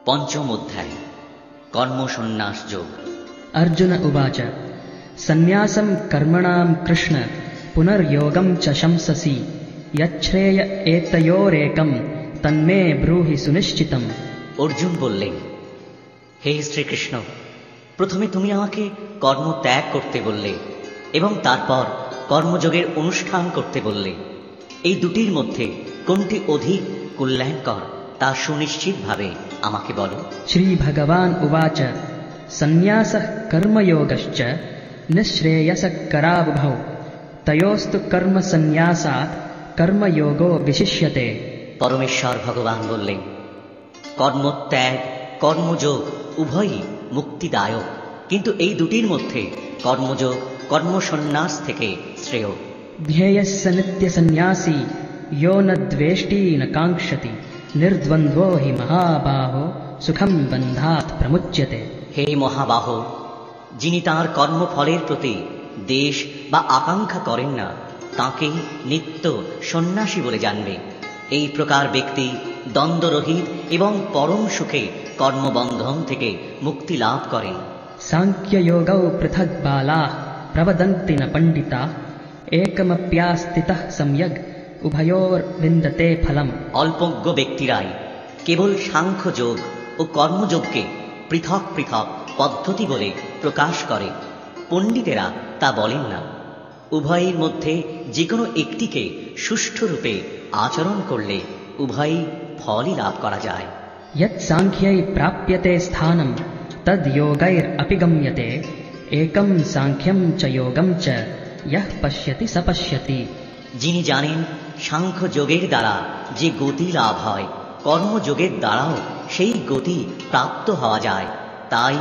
पंचम अध्याय कर्मसन्न्यास योग। अर्जुन उवाच सन्न्यासं कर्मणां कृष्ण पुनर्योगं च शंससि यच्छ्रेय एतयोरेकं तन्मे ब्रूहि सुनिश्चितम्। अर्जुन बोललेन, हे श्रीकृष्ण, प्रथमे तुमी आमाके कर्म त्याग करते बोलले एवं तारपर कर्मयोगेर अनुष्ठान करते बोलले। এই দুটির মধ্যে কোনটি অধিক কল্যাণকর তা সুনিশ্চিত ভাবে আমাকে বলো। श्री भगवान् उवाच सन्न्यासः कर्मयोगश्च निःश्रेयसकरावुभौ तयोस्तु कर्मसन्न्यासात् कर्मयोगो विशिष्यते। परमेश्वर भगवान बोललेन, कर्मत्याग कर्मयोग उभयই मुक्तिदायक, किन्तु এই দুটির মধ্যে कर्मयोग कर्मसन्न्यास থেকে শ্রেয়। ध्येयस्य नित्यसन्न्यासी यो न द्वेष्टि न काङ्क्षति निर्द्वन्द्वो हि महाबाहो सुखं बन्धात् प्रमुच्यते। हे महाबाह, যিনি তাঁর কর্মফলের প্রতি দেশ বা আকাঙ্ক্ষা করেন না তাঁকে নিত্য সন্ন্যাসী বলে জানবে। এই প্রকার ব্যক্তি দ্বন্দ্বরহিত এবং পরম সুখে কর্মবন্ধন থেকে মুক্তি লাভ করেন। सांख्ययोगौ पृथक् बालाः प्रवदन्ति न पण्डिताः एकमप्यास्थितः सम्यग् उभयोर्विन्दते फलम्। অল্পজ্ঞ ব্যক্তিরাই কেবল সাংখ্যযোগ ও কর্মযোগকে পৃথক পৃথক পদ্ধতি বলে প্রকাশ করে, পণ্ডিতেরা তা বলেন না। উভয়ের মধ্যে যে কোনো একটিকে সুষ্ঠুরূপে আচরণ করলে উভয়ই ফলই লাভ করা যায়। यत् सांख्यै प्राप्यते स्थानं तद् योगैरपि गम्यते एकं सांख्यं च योगं च यः पश्यति स पश्यति। যিনি জানেন সাংখ্য যোগের দ্বারা যে গতি লাভ হয় কর্মযোগের দ্বারাও সেই গতি প্রাপ্ত হওয়া যায়, তাই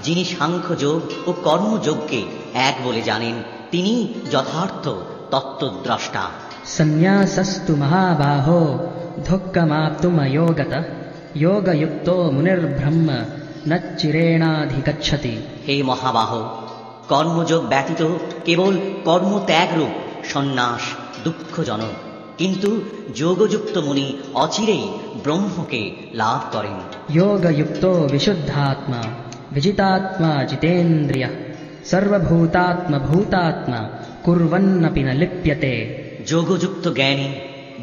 যিনি সাংখ্যযোগ ও কর্মযোগকে এক বলে জানেন তিনি যথার্থ তত্ত্বদ্রষ্টা। सन्न्यासस्तु महाबाहो दुःखमाप्तुमयोगतः योगयुक्तो मुनिर्ब्रह्म न चिरेणाधिगच्छति। হে মহাবাহ, কর্মযোগ ব্যতীত কেবল কর্মত্যাগরূপ সন্ন্যাস দুঃখজনক, কিন্তু যোগযুক্ত মুনি অচিরেই ব্রহ্মকে লাভ করেন। योगयुक्तो विशुद्धात्मा विजितात्मा जितेन्द्रियः सर्वभूतात्मभूतात्मा कुर्वन्नपि न लिप्यते। যোগযুক্ত জ্ঞানী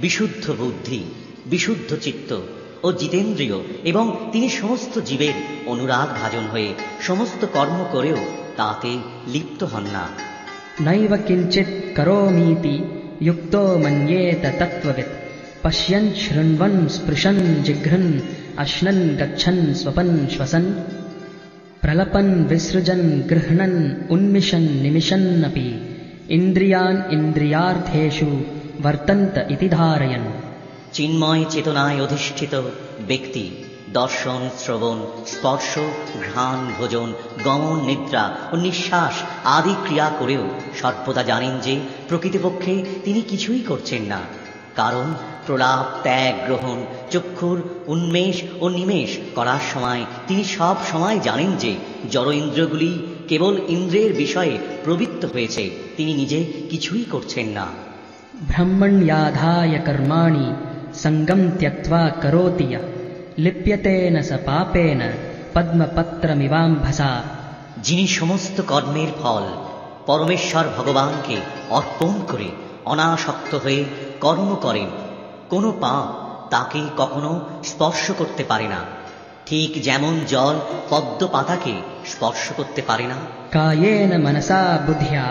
বিশুদ্ধ বুদ্ধি বিশুদ্ধ চিত্ত ও জিতেন্দ্রিয় এবং তিনি সমস্ত জীবের অনুরাগ ভাজন হয়ে সমস্ত কর্ম করেও তাতে লিপ্ত হন না। नैव किञ्चित् करोमीति युक्तो मन्येत तत्त्ववित् पश्यन् शृण्वन् स्पृशन् जिघ्रन् अश्नन् गच्छन् स्वपन् श्वसन् प्रलपन् विसृजन् गृह्णन् उन्मिषन् निमिषन्नपि इन्द्रियान् इन्द्रियार्थेषु वर्तन्त इति धारयन्। চিন্ময় চেতনায় অধিষ্ঠিত ব্যক্তি দর্শন শ্রবণ স্পর্শ ঘ্রাণ ভোজন গমন নিদ্রা ও নিঃশ্বাস আদি ক্রিয়া করেও সর্বদা জানেন যে প্রকৃতপক্ষে তিনি কিছুই করছেন না, কারণ প্রলাপ ত্যাগ গ্রহণ চক্ষুর উন্মেষ ও নিমেষ করার সময় তিনি সব সময় জানেন যে জড় ইন্দ্রিয়গুলি কেবল ইন্দ্রিয়ের বিষয়ে প্রবৃত্ত হয়েছে, তিনি নিজে কিছুই করছেন না। ब्रह्मण्याधाय कर्माणि सङ्गं त्यक्त्वा करोति यः लिप्यते न स पापेन पद्मपत्रमिवाम्भसा। যিনি সমস্ত কর্মের ফল পরমেশ্বর ভগবানকে অর্পণ করে অনাসক্ত হয়ে কর্ম করেন, কোনো পাপ তাকে কখনো স্পর্শ করতে পারে না, ঠিক যেমন জল পদ্ম পাতাকে স্পর্শ করতে পারে না। कायेन मनसा बुद्ध्या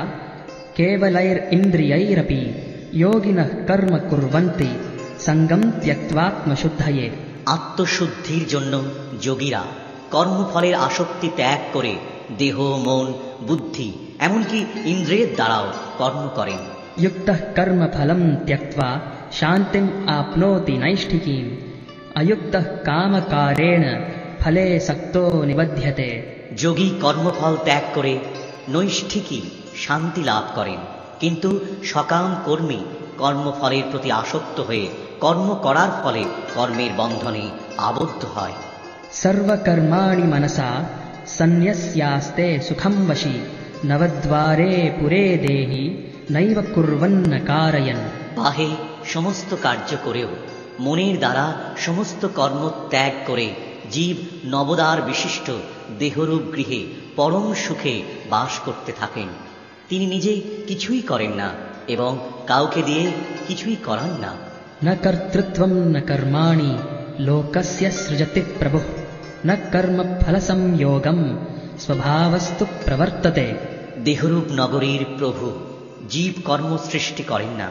केवलैरिन्द्रियैरपि योगिनः कर्म कुर्वन्ति सङ्गं त्यक्त्वात्मशुद्धये। আত্মশুদ্ধির জন্য যোগীরা কর্মফলের আসক্তি ত্যাগ করে দেহ মন বুদ্ধি এমনকি ইন্দ্রিয়ের দ্বারাও কর্ম করেন। युक्तः कर्मफलं त्यक्त्वा शान्तिम् आप्नोति नैष्ठिकीम् अयुक्तः कामकारेण फले सक्तो निबध्यते। যোগী কর্মফল ত্যাগ করে নৈষ্ঠিকী শান্তি লাভ করেন, কিন্তু সকাম কর্মী কর্মফলের প্রতি আসক্ত হয়ে কর্ম করার ফলে কর্মের বন্ধনে আবদ্ধ হয়। सर्वकर्माणि मनसा सन्न्यस्यास्ते सुखं वशी नवद्वारे पुरे देहि नैव कुर्वन्न कारयन्। বাহে সমস্ত কার্য করেও মনের দ্বারা সমস্ত কর্ম ত্যাগ করে জীব নবদ্বার বিশিষ্ট দেহরূপ গৃহে পরম সুখে বাস করতে থাকেন। তিনি নিজে কিছুই করেন না এবং কাউকে দিয়ে কিছুই করান না। न कर्तृत्वं न कर्माणि लोकस्य सृजति प्रभुः न कर्मफलसंयोगं स्वभावस्तु प्रवर्तते। দেহরূপ নগরীর প্রভু জীব কর্ম সৃষ্টি করেন না,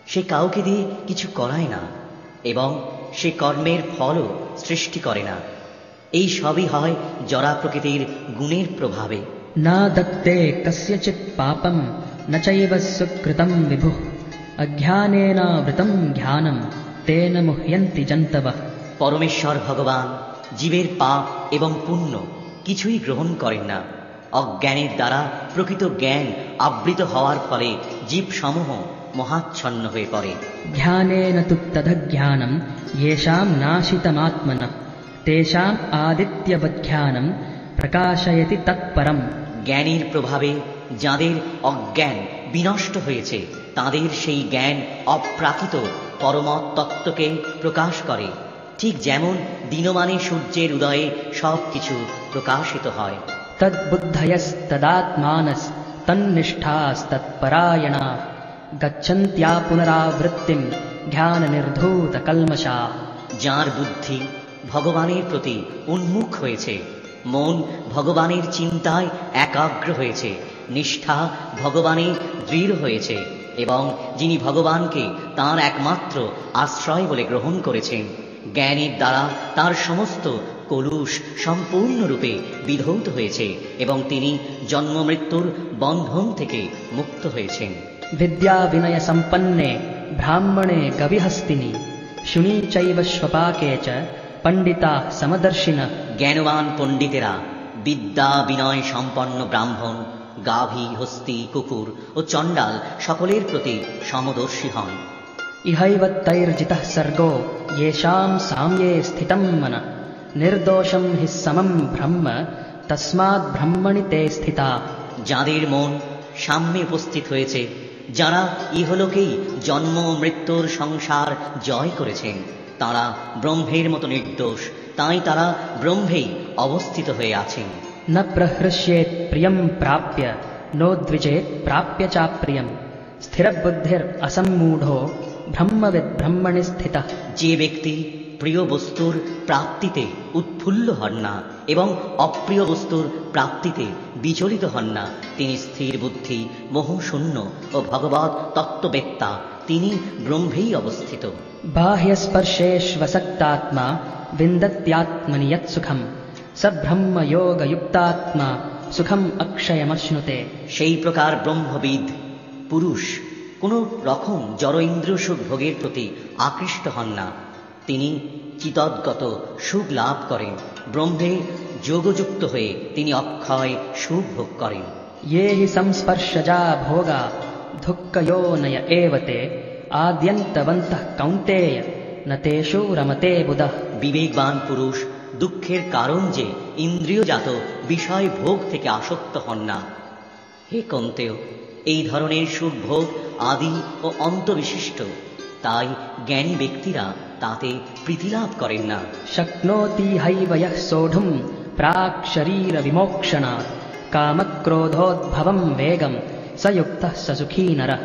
সে কাউকে দিয়ে কিছু করায় না এবং সে কর্মের ফলও সৃষ্টি করে না। এই সবই হয় জড়া প্রকৃতির গুণের প্রভাবে। न दत्ते कस्यचित् पापं न चैव सुकृतं विभुः अज्ञानेनावृतं ज्ञानं तेन मुह्यन्ति जन्तवः। পরমেশ্বর ভগবান জীবের পাপ এবং পুণ্য কিছুই গ্রহণ করেন না। অজ্ঞানের দ্বারা প্রকৃত জ্ঞান আবৃত হওয়ার ফলে জীবসমূহ মহাচ্ছন্ন হয়ে পড়ে। ज्ञानेन तु तदज्ञानं येषां नाशितमात्मनः तेषाम् आदित्यवज्ञानं प्रकाशयति तत्परम्। জ্ঞানের প্রভাবে যাদের অজ্ঞান বিনষ্ট হয়েছে তাদের সেই জ্ঞান অপ্রাকৃত পরমত তত্ত্বকে প্রকাশ করে, ঠিক যেমন দিনমানে সূর্যের উদয়ে সব কিছু প্রকাশিত হয়। तद्बुद्धयस्तदात्मानस्तन्निष्ठास्तत्परायणाः गच्छन्त्या पुनरावृत्तिं ज्ञाननिर्धूतकल्मषाः। যার বুদ্ধি ভগবানের প্রতি উন্মুখ হয়েছে, মন ভগবানের চিন্তায় একাগ্র হয়েছে, নিষ্ঠা ভগবানে দৃঢ় হয়েছে এবং যিনি ভগবানকে তাঁর একমাত্র আশ্রয় বলে গ্রহণ করেছেন, জ্ঞানের দ্বারা তার সমস্ত কলুষ সম্পূর্ণরূপে বিধৌত হয়েছে এবং তিনি জন্ম মৃত্যুর বন্ধন থেকে মুক্ত হয়েছেন। विद्या विनय संपन्ने ब्राह्मणे गविहस्तिनि शुनि चैव स्वपाके च पंडिता समदर्शिनः। জ্ঞানবান পণ্ডিতেরা বিদ্যা বিনয় সম্পন্ন ব্রাহ্মণ, গাভী, হস্তি, কুকুর ও চণ্ডাল সকলের প্রতি সমদর্শী হন। इहैव तैर्जितः सर्गो येषां साम्ये स्थितं मनः निर्दोषं हि समं ब्रह्म तस्माद् ब्रह्मणि ते स्थिताः। যাদের মন সাম্যে উপস্থিত হয়েছে, যারা ইহলোকেই জন্ম মৃত্যুর সংসার জয় করেছেন, তারা ব্রহ্মের মতো নির্দোষ, তাই তারা ব্রহ্মেই অবস্থিত হয়ে আছেন। न प्रहृष्येत् प्रियं प्राप्य नोद्विजेत् प्राप्य चाप्रियं स्थिरबुद्धिरसम्मूढो ब्रह्मविद् ब्रह्मणि स्थितः। যে ব্যক্তি প্রিয় বস্তুর প্রাপ্তিতে উৎফুল্ল হন না এবং অপ্রিয় বস্তুর প্রাপ্তিতে বিচলিত হন না, তিনি স্থির বুদ্ধি, মোহশূন্য ও ভগবৎ তত্ত্ববেত্তা, তিনি ব্রহ্মেই অবস্থিত। बाह्यस्पर्शेष्वसक्तात्मा विन्दत्यात्मनि यत्सुखं स ब्रह्मयोगयुक्तात्मा सुखम अक्षयमश्नुते। সেই প্রকার ব্রহ্মবিদ পুরুষ কোনো রকম জড় ইন্দ্রিয় সুখ ভোগের প্রতি আকৃষ্ট হন না, তিনি চিতদ্গত সুখ লাভ করেন। ব্রহ্মে যোগযুক্ত হয়ে তিনি অক্ষয় সুখ ভোগ করেন। ये हि संस्पर्शजा भोगा दुःखयोनय एव ते आद्यन्तवन्तः कौन्तेय न तेषु रमते बुधः। বিবেকবান পুরুষ দুঃখের কারণ যে ইন্দ্রিয়জাত বিষয় ভোগ থেকে আসক্ত হন না। হে কন্তেয়, এই ধরনের সুখ ভোগ আদি ও অন্ত বিশিষ্ট, তাই জ্ঞানী ব্যক্তিরা তাতে প্রীতিলাভ করেন না। शक्नोति हैव यः सोढुं प्राक् शरीर विमोक्षणात् कामक्रोधोद्भवं वेगं स युक्तः स सुखी नरः।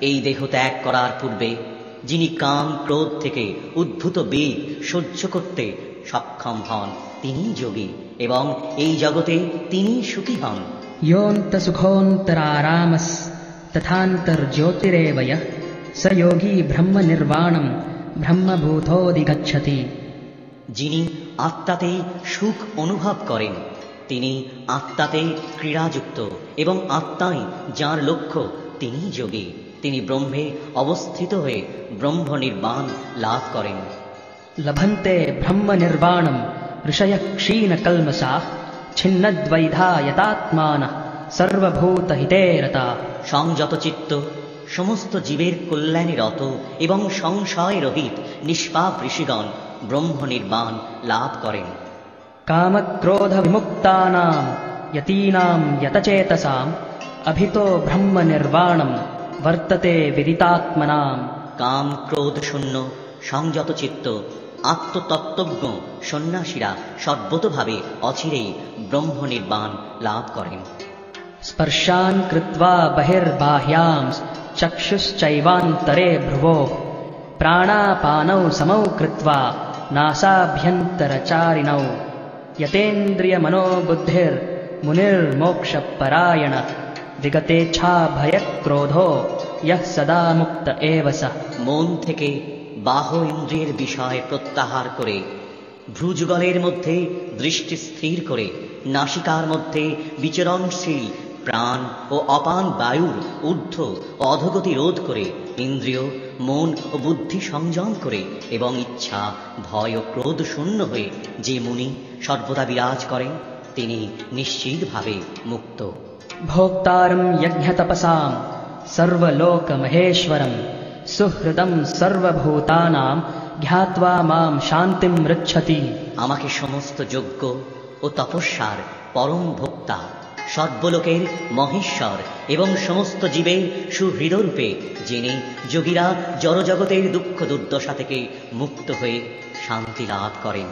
এই দেহ ত্যাগ করার পূর্বে যিনি কাম ক্রোধ থেকে উদ্ভূত বেগ সহ্য করতে সক্ষম হন, তিনি যোগী এবং এই জগতে তিনি সুখী হন। योऽन्तसुखोऽन्तरारामस् तथान्तर्ज्योतिरेव यः स योगी ब्रह्मनिर्वाणं ब्रह्मभूतोऽधिगच्छति। যিনি আত্মাতেই সুখ অনুভব করেন, তিনি আত্মাতে ক্রীড়াযুক্ত এবং আত্মাই যার লক্ষ্য, তিনি যোগী, তিনি ব্রহ্মে অবস্থিত হয়ে ব্রহ্ম নির্বাণ লাভ করেন। लभन्ते ब्रह्मनिर्वाणं ऋषयः क्षीणकल्मषाः छिन्नद्वैधा यतात्मानः सर्वभूतहिते रताः। সংযত চিত্ত সমস্ত জীবের কল্যাণে রত এবং সংশয় রহিত নিষ্পাপ ঋষিগণ ব্রহ্ম নির্বাণ লাভ করেন। कामक्रोधविमुक्तानां यतीनां यतचेतसाम् अभितो ब्रह्मनिर्वाणं वर्तते विदितात्मनाम्। কাম ক্রোধ শূন্য সংযত চিত্ত আত্মতত্ত্বজ্ঞ সন্ন্যাসীরা সর্বতোভাবে অচিরেই ব্রহ্ম নির্বাণ লাভ করেন। স্পর্শান কৃত্বা বহির্বাহ্যাং চক্ষুশ্চৈবান্তরে ভ্রুবো প্রাণাপানৌ সমৌ কৃত্বা নাসাভ্যন্তরচারিণৌ यतेन्द्रियमनोबुद्धिर् मुनिर्मोक्षपरायणः विगतेच्छा भयक्रोधो यः सदा मुक्त एव सः। মন থেকে বাহ্য ইন্দ্রিয়ের বিষয় প্রত্যাহার করে, ভ্রুযুগলের মধ্যে দৃষ্টি স্থির করে, নাসিকার মধ্যে বিচরণশীল প্রাণ ও অপান বায়ুর ঊর্ধ্ব ও অধোগতি রোধ করে, ইন্দ্রিয়, মন ও বুদ্ধি সংযম করে এবং ইচ্ছা, ভয় ও ক্রোধ শূন্য হয়ে যে মুনি সর্বদা বিরাজ করেন, তিনি নিশ্চিতভাবে মুক্ত। भोक्तारं यज्ञतपसां सर्वलोकमहेश्वरं सुहृदं सर्वभूतानां জ্ঞাত্বা মাম শান্তিম মৃচ্ছতি। আমাকে সমস্ত যজ্ঞ ও তপস্যার পরম ভোক্তা, সর্বলোকের মহেশ্বর এবং সমস্ত জীবের সুহৃদরূপে জেনে যোগীরা জড়জগতের দুঃখ দুর্দশা থেকে মুক্ত হয়ে শান্তি লাভ করেন।